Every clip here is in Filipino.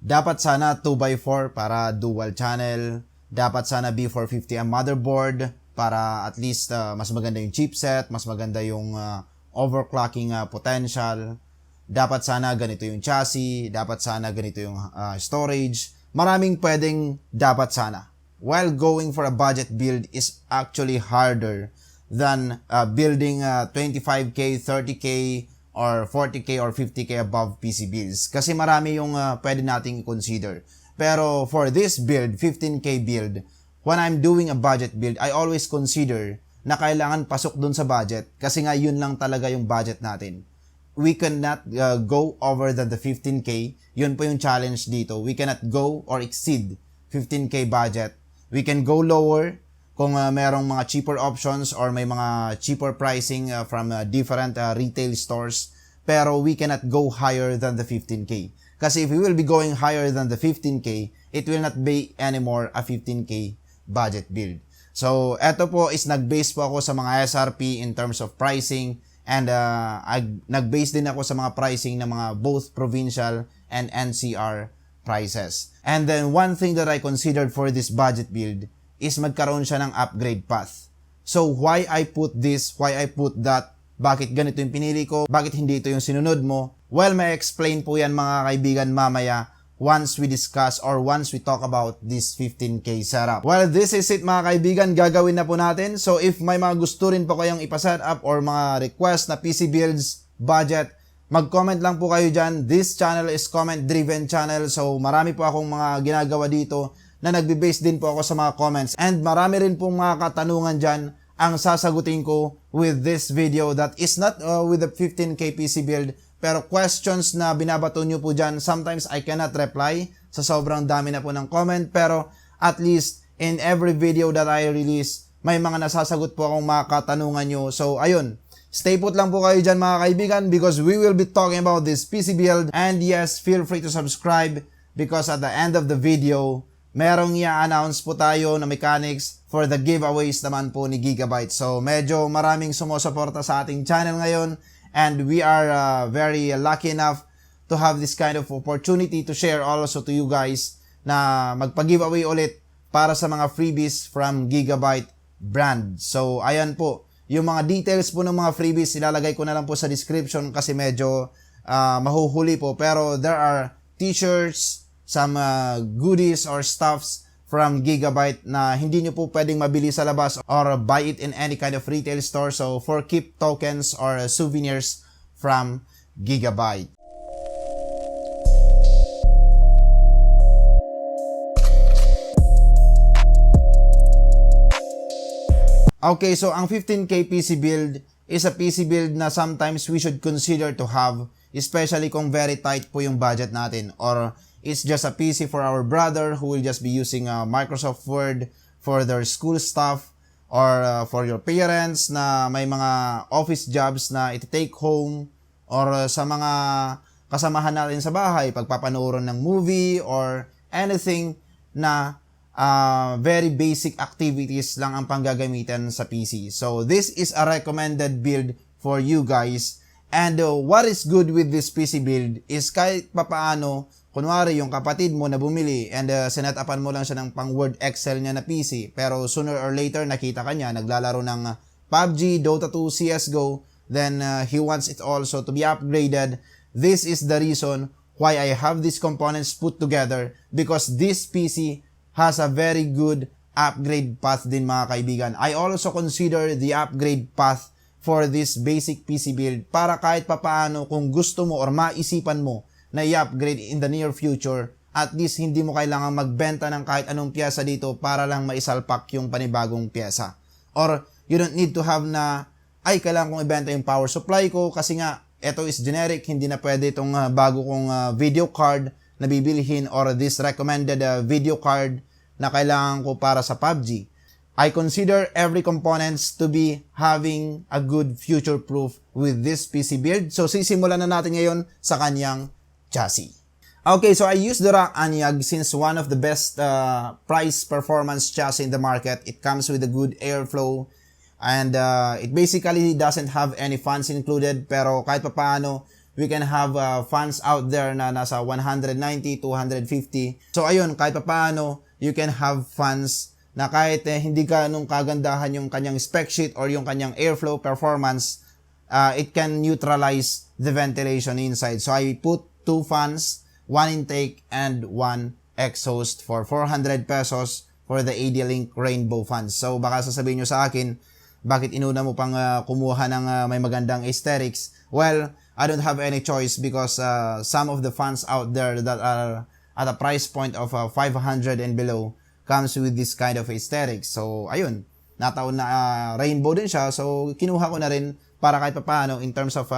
Dapat sana 2x4 para dual channel. Dapat sana B450 ang motherboard para at least mas maganda yung chipset, mas maganda yung overclocking potential. Dapat sana ganito yung chassis, dapat sana ganito yung storage. Maraming pwedeng dapat sana. While going for a budget build is actually harder than building 25k, 30k, or 40k or 50k above PC builds. Kasi marami yung pwede nating consider. Pero for this build, 15k build, when I'm doing a budget build, I always consider na kailangan pasok dun sa budget kasi nga yun lang talaga yung budget natin. We cannot go over than the 15k. Yun po yung challenge dito. We cannot go or exceed 15k budget. We can go lower kung merong mga cheaper options or may mga cheaper pricing from different retail stores. Pero we cannot go higher than the 15k. Kasi if we will be going higher than the 15k, it will not be anymore a 15k budget build. So, eto po is nag-base po ako sa mga SRP in terms of pricing and nag-base din ako sa mga pricing ng mga both provincial and NCR prices. And then, one thing that I considered for this budget build is magkaroon siya ng upgrade path. So, why I put this, why I put that, bakit ganito yung pinili ko, bakit hindi ito yung sinunod mo? Well, may explain po yan mga kaibigan mamaya once we discuss or once we talk about this 15k setup. Well, this is it mga kaibigan, gagawin na po natin. So if may mga gusto rin po kayong ipa-set up or mga request na PC builds, budget, mag-comment lang po kayo dyan. This channel is comment-driven channel. So marami po akong mga ginagawa dito na nagbe-base din po ako sa mga comments. And marami rin pong mga katanungan dyan ang sasagutin ko with this video that is not with the 15k PC build. Pero questions na binabato nyo po dyan, sometimes I cannot reply sa sobrang dami na po ng comment. Pero at least in every video that I release, may mga nasasagot po akong mga katanungan nyo. So ayun, stay put lang po kayo dyan mga kaibigan because we will be talking about this PC build. And yes, feel free to subscribe because at the end of the video, merong i-announce po tayo na mechanics for the giveaways naman po ni Gigabyte. So medyo maraming sumusuporta sa ating channel ngayon. And we are very lucky enough to have this kind of opportunity to share also to you guys na magpa-giveaway ulit para sa mga freebies from Gigabyte brand. So, ayan po. Yung mga details po ng mga freebies, ilalagay ko na lang po sa description kasi medyo mahuhuli po. Pero there are t-shirts, some goodies or stuffs from Gigabyte na hindi nyo po pwedeng mabili sa labas or buy it in any kind of retail store. So, for keep tokens or souvenirs from Gigabyte. Okay, so ang 15k PC build is a PC build na sometimes we should consider to have, especially kung very tight po yung budget natin or it's just a PC for our brother who will just be using Microsoft Word for their school stuff or for your parents na may mga office jobs na iti-take home or sa mga kasamahan natin sa bahay, pagpapanoorin ng movie or anything na very basic activities lang ang panggagamitan sa PC. So this is a recommended build for you guys. And what is good with this PC build is kahit papaano, kunwari yung kapatid mo na bumili and sinetapan mo lang siya ng pang Word Excel niya na PC, pero sooner or later nakita ka niya naglalaro ng PUBG, Dota 2, CSGO, then he wants it also to be upgraded. This is the reason why I have these components put together because this PC has a very good upgrade path din mga kaibigan. I also consider the upgrade path for this basic PC build para kahit papaano kung gusto mo or maisipan mo na i-upgrade in the near future, at least hindi mo kailangan magbenta ng kahit anong pyesa dito para lang maisalpak yung panibagong pyesa. Or you don't need to have na, ay kailangan kong ibenta yung power supply ko kasi nga, ito is generic, hindi na pwede itong bago kong video card na bibilihin or this recommended video card na kailangan ko para sa PUBG. I consider every components to be having a good future proof with this PC build. So sisimulan na natin ngayon sa kanyang chassis. Okay, so I use the ROK Anyag since one of the best price performance chassis in the market. It comes with a good airflow and it basically doesn't have any fans included pero kahit papaano We can have fans out there na nasa 190, 250. So ayun, kahit paano, you can have fans na kahit hindi ganong kagandahan yung kanyang spec sheet or yung kanyang airflow performance, it can neutralize the ventilation inside. So I put 2 fans, 1 intake and 1 exhaust for 400 pesos for the AD-Link Rainbow fans. So baka sasabihin nyo sa akin, bakit inuna mo pang kumuha ng may magandang aesthetics? Well, I don't have any choice because some of the fans out there that are at a price point of 500 and below comes with this kind of aesthetics. So, ayun, nataon na rainbow din siya. So, kinuha ko na rin para kahit paano in terms of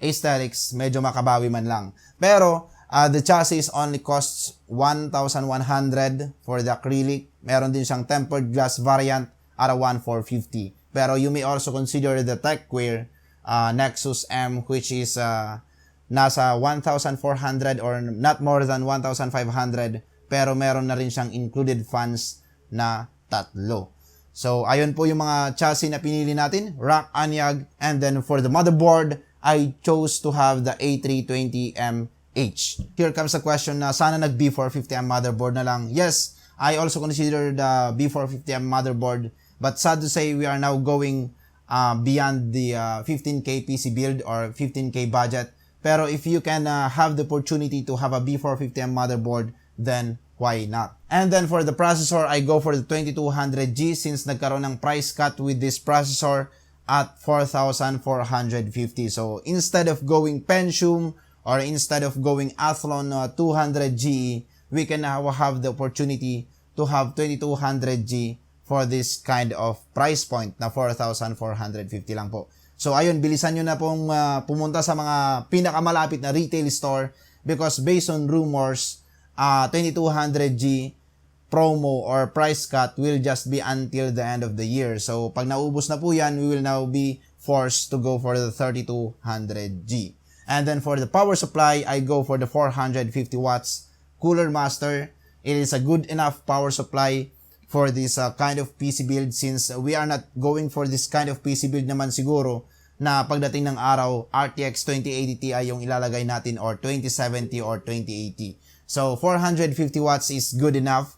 aesthetics, medyo makabawi man lang. Pero, the chassis only costs 1,100 for the acrylic. Meron din siyang tempered glass variant at a 1,450. Pero you may also consider the TechWear Nexus M, which is nasa 1,400 or not more than 1,500, pero meron na rin siyang included fans na 3. So ayun po yung mga chassis na pinili natin, rack, anyag, and then for the motherboard, I chose to have the A320MH. Here comes the question na sana nag B450M motherboard na lang. Yes, I also consider the B450M motherboard, but sad to say we are now going beyond the 15K PC build or 15K budget. Pero if you can have the opportunity to have a B450M motherboard, then why not? And then for the processor, I go for the 2200G since nagkaroon ng price cut with this processor at 4,450. So instead of going Pentium or instead of going Athlon 200G, we can now have the opportunity to have 2200G for this kind of price point na 4,450 lang po. So ayun, bilisan nyo na pong pumunta sa mga pinakamalapit na retail store because based on rumors, 2200G promo or price cut will just be until the end of the year. So pag naubos na po yan, we will now be forced to go for the 3200G. And then for the power supply, I go for the 450 watts Cooler Master. It is a good enough power supply for this kind of PC build since we are not going for this kind of PC build naman siguro na pagdating ng araw RTX 2080 Ti yung ilalagay natin or 2070 or 2080. So 450 watts is good enough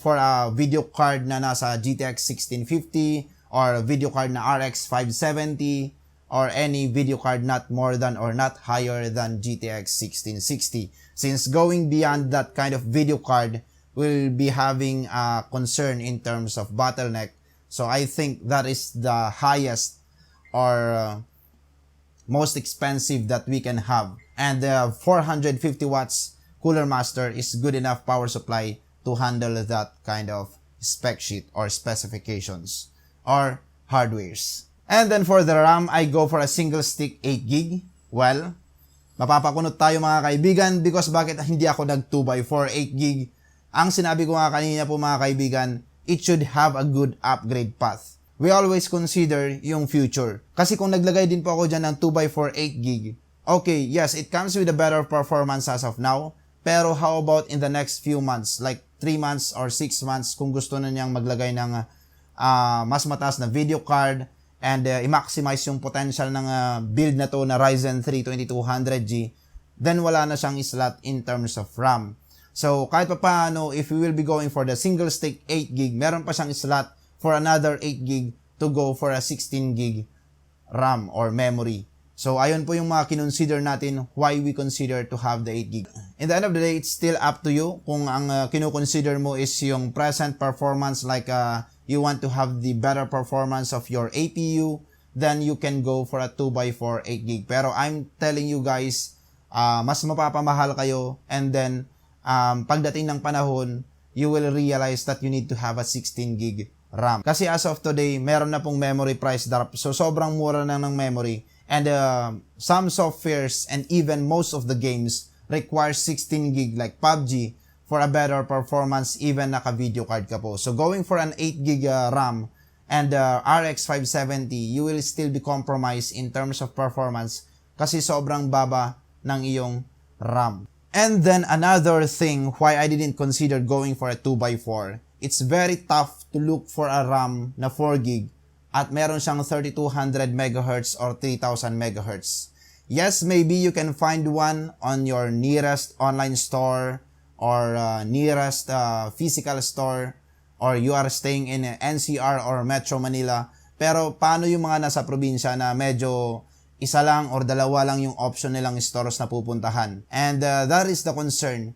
for a video card na nasa GTX 1650 or video card na RX 570 or any video card not more than or not higher than GTX 1660. Since going beyond that kind of video card will be having a concern in terms of bottleneck. So I think that is the highest or most expensive that we can have. And the 450 watts Cooler Master is good enough power supply to handle that kind of spec sheet or specifications or hardwares. And then for the RAM, I go for a single stick 8GB. Well, mapapakunot tayo mga kaibigan because bakit hindi ako nag 2x4 8GB? Ang sinabi ko nga kanina po mga kaibigan, it should have a good upgrade path. We always consider yung future. Kasi kung naglagay din po ako dyan ng 2x4 8GB, okay, yes, it comes with a better performance as of now, pero how about in the next few months, like 3 months or 6 months, kung gusto na niyang maglagay ng mas mataas na video card and i-maximize yung potential ng build na to na Ryzen 3 2200G, then wala na siyang slot in terms of RAM. So, kahit pa paano, if we will be going for the single stick 8GB, meron pa siyang slot for another 8GB to go for a 16GB RAM or memory. So, ayun po yung mga kinonsider natin why we consider to have the 8GB. In the end of the day, it's still up to you kung ang kinukonsider mo is yung present performance like you want to have the better performance of your APU, then you can go for a 2x4 8GB. Pero I'm telling you guys, mas mapapamahal kayo and then pagdating ng panahon, you will realize that you need to have a 16GB RAM. Kasi as of today, meron na pong memory price drop. So, sobrang mura na ng memory. And some softwares and even most of the games require 16GB like PUBG for a better performance even naka-video card ka po. So, going for an 8GB RAM and RX 570, you will still be compromised in terms of performance kasi sobrang baba ng iyong RAM. And then another thing why I didn't consider going for a 2x4, it's very tough to look for a RAM na 4GB at meron siyang 3200 MHz or 3000 MHz. Yes, maybe you can find one on your nearest online store or nearest physical store, or you are staying in NCR or Metro Manila. Pero paano yung mga nasa probinsya na medyo isa lang or dalawa lang yung option nilang stores na pupuntahan? And that is the concern.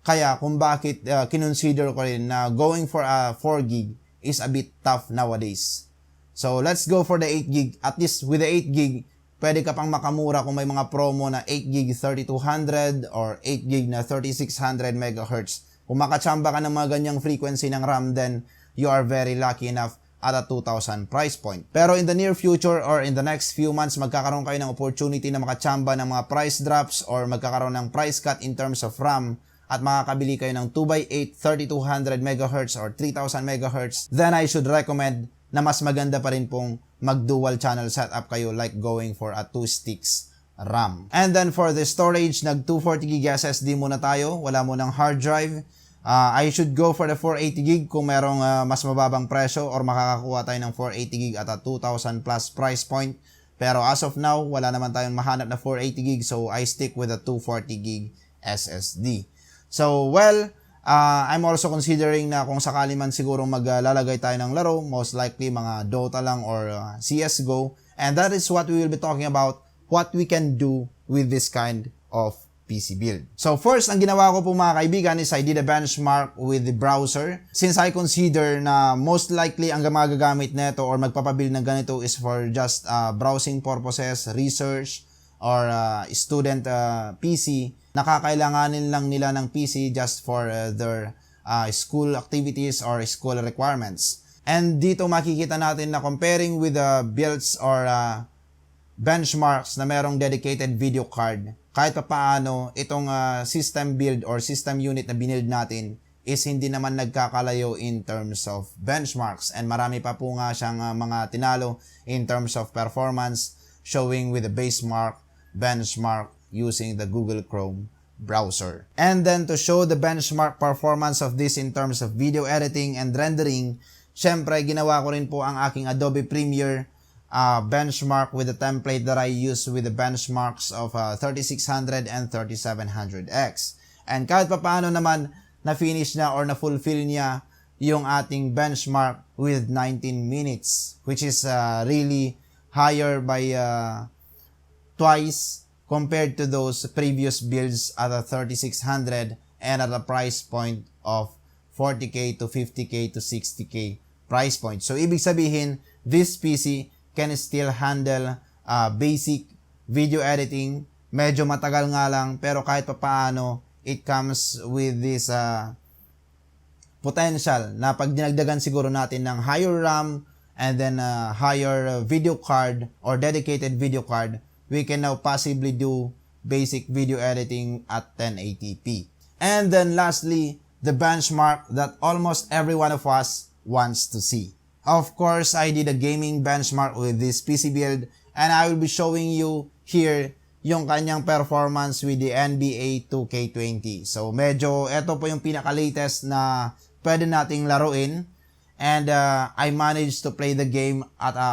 Kaya kung bakit kinonsider ko rin na going for a 4 gig is a bit tough nowadays. So let's go for the 8 gig. At least with the 8 gig, pwede ka pang makamura kung may mga promo na 8 gig 3200 or 8 gig na 3600 MHz. Kung makachamba ka ng mga ganyang frequency ng RAM, then you are very lucky enough at a 2,000 price point. Pero in the near future or in the next few months, magkakaroon kayo ng opportunity na makachamba ng mga price drops or magkakaroon ng price cut in terms of RAM at makakabili kayo ng 2x8 3200 MHz or 3000 MHz, then I should recommend na mas maganda pa rin pong mag-dual channel setup kayo, like going for a 2 sticks RAM. And then for the storage, nag 240GB SSD muna tayo, wala munang hard drive. I should go for the 480GB kung merong mas mababang presyo or makakakuha tayo ng 480GB at a 2,000 plus price point. Pero as of now, wala naman tayong mahanap na 480GB, so I stick with a 240GB SSD. So, well, I'm also considering na kung sakali man siguro maglalagay tayo ng laro, most likely mga Dota lang or CSGO. And that is what we will be talking about, what we can do with this kind of PC build. So first, ang ginawa ko po mga kaibigan is I did a benchmark with the browser. Since I consider na most likely ang magagamit nito or magpapabuild ng ganito is for just browsing purposes, research, or student PC, nakakailanganin lang nila ng PC just for their school activities or school requirements. And dito makikita natin na comparing with the builds or benchmarks na merong dedicated video card, kahit pa paano itong system build or system unit na binild natin is hindi naman nagkakalayo in terms of benchmarks. And marami pa po nga siyang mga tinalo in terms of performance, showing with the benchmark using the Google Chrome browser. And then to show the benchmark performance of this in terms of video editing and rendering, syempre ginawa ko rin po ang aking Adobe Premiere benchmark with the template that I use with the benchmarks of 3600 and 3700X. And kahit pa paano naman na-finish na or na-fulfill niya yung ating benchmark with 19 minutes, which is really higher by twice compared to those previous builds at a 3600 and at a price point of 40k to 50k to 60k price point. So ibig sabihin, this PC can still handle basic video editing. Medyo matagal nga lang, pero kahit pa paano, it comes with this potential na pag dinagdagan siguro natin ng higher RAM and then higher video card or dedicated video card, we can now possibly do basic video editing at 1080p. And then lastly, the benchmark that almost every one of us wants to see. Of course, I did a gaming benchmark with this PC build, and I will be showing you here yung kanyang performance with the NBA 2K20. So medyo ito po yung pinaka-latest na pwede nating laruin, and I managed to play the game at a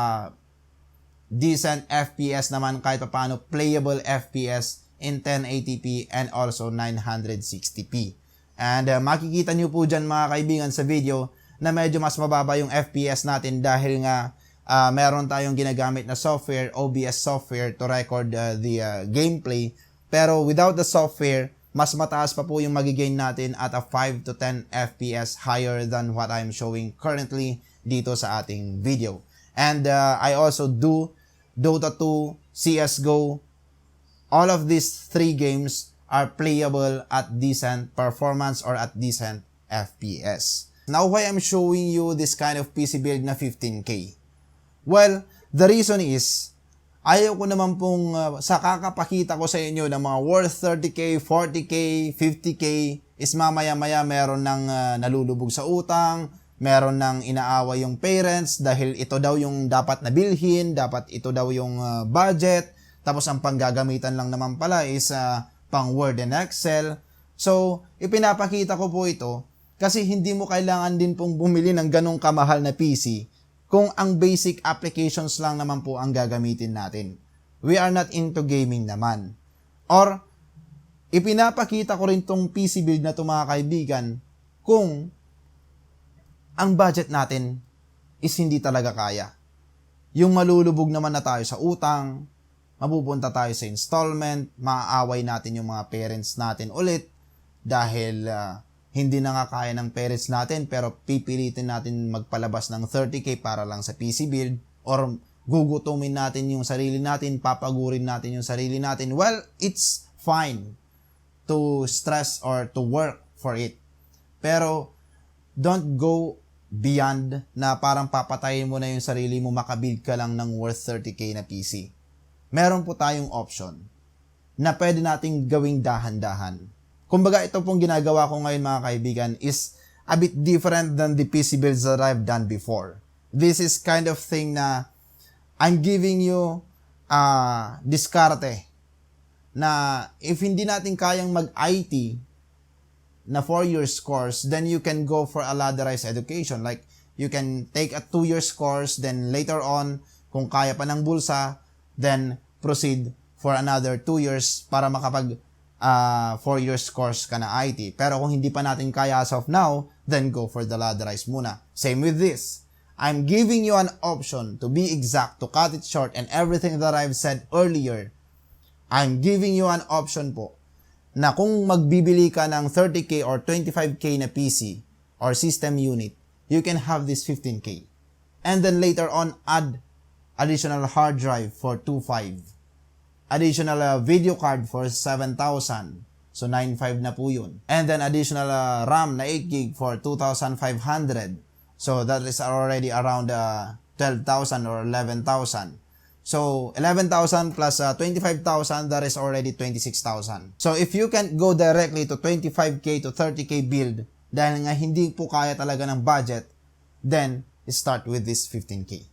decent FPS naman, kahit pa paano playable FPS in 1080p and also 960p. And makikita nyo po dyan mga kaibigan sa video na medyo mas mababa yung FPS natin dahil nga meron tayong ginagamit na software, OBS software to record the gameplay. Pero without the software, mas mataas pa po yung magigain natin at a 5 to 10 FPS higher than what I'm showing currently dito sa ating video. And I also do Dota 2, CSGO. All of these 3 games are playable at decent performance or at decent FPS. Now, why I'm showing you this kind of PC build na 15K? Well, the reason is, ayaw ko naman pong sa kakapakita ko sa inyo ng mga worth 30K, 40K, 50K, is mamaya-maya meron ng nalulubog sa utang, meron ng inaaway yung parents dahil ito daw yung dapat nabilhin, dapat ito daw yung budget, tapos ang panggagamitan lang naman pala is pang Word and Excel. So, ipinapakita ko po ito kasi hindi mo kailangan din pong bumili ng ganong kamahal na PC kung ang basic applications lang naman po ang gagamitin natin. We are not into gaming naman. Or, ipinapakita ko rin tong PC build na to mga kaibigan kung ang budget natin is hindi talaga kaya. Yung malulubog naman na tayo sa utang, mapupunta tayo sa installment, maaaway natin yung mga parents natin ulit dahil hindi na nga kaya ng parents natin pero pipilitin natin magpalabas ng 30K para lang sa PC build or gugutumin natin yung sarili natin, papagurin natin yung sarili natin. Well, it's fine to stress or to work for it. Pero don't go beyond na parang papatayin mo na yung sarili mo, makabuild ka lang ng worth 30K na PC. Meron po tayong option na pwede nating gawing dahan-dahan. Kumbaga, ito pong ginagawa ko ngayon mga kaibigan is a bit different than the PC builds that I've done before. This is kind of thing na I'm giving you diskarte na if hindi natin kayang mag-IT na 4 years course, then you can go for a ladderized education. Like, you can take a 2 years course, then later on, kung kaya pa ng bulsa, then proceed for another 2 years para makapag 4 years course ka na IT. Pero kung hindi pa natin kaya as of now, then go for the ladderized muna. Same with this. I'm giving you an option to be exact, to cut it short, and everything that I've said earlier, I'm giving you an option po na kung magbibili ka ng 30K or 25K na PC or system unit, you can have this 15K. And then later on, add additional hard drive for 2.5. Additional video card for 7,000. So 9.5 na po yun. And then additional RAM na 8GB for 2,500. So that is already around 12,000 or 11,000. So, 11,000 plus 25,000, that is already 26,000. So, if you can go directly to 25K to 30K build, dahil nga hindi po kaya talaga ng budget, then, start with this 15K.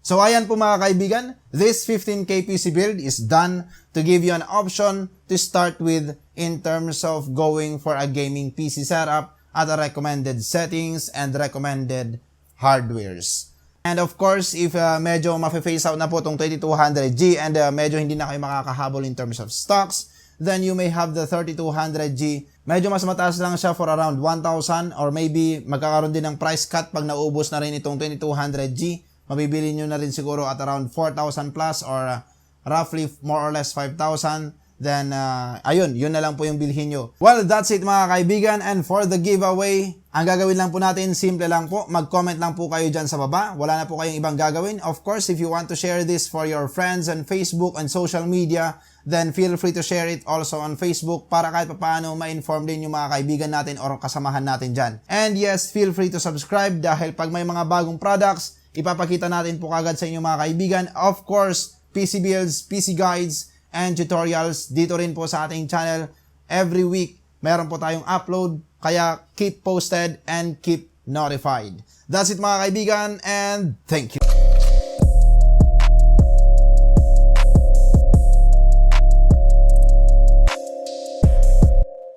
So, ayan po mga kaibigan, this 15K PC build is done to give you an option to start with in terms of going for a gaming PC setup at the recommended settings and recommended hardwares. And of course, if medyo ma-phase out na po itong 2200G and medyo hindi na kayo makakahabol in terms of stocks, then you may have the 3200G. Medyo mas mataas lang siya for around 1,000 or maybe magkakaroon din ng price cut pag naubos na rin itong 2200G. Mabibili nyo na rin siguro at around 4,000 plus or roughly more or less 5,000. Then, ayun, yun na lang po yung bilhin nyo. Well, that's it mga kaibigan. And for the giveaway, ang gagawin lang po natin, simple lang po. Mag-comment lang po kayo dyan sa baba. Wala na po kayong ibang gagawin. Of course, if you want to share this for your friends on Facebook and social media, then feel free to share it also on Facebook para kahit paano ma-inform din yung mga kaibigan natin or kasamahan natin dyan. And yes, feel free to subscribe dahil pag may mga bagong products, ipapakita natin po kagad sa inyong mga kaibigan. Of course, PC builds, PC guides, and tutorials dito rin po sa ating channel. Every week, meron po tayong upload. Kaya keep posted and keep notified. That's it mga kaibigan and thank you.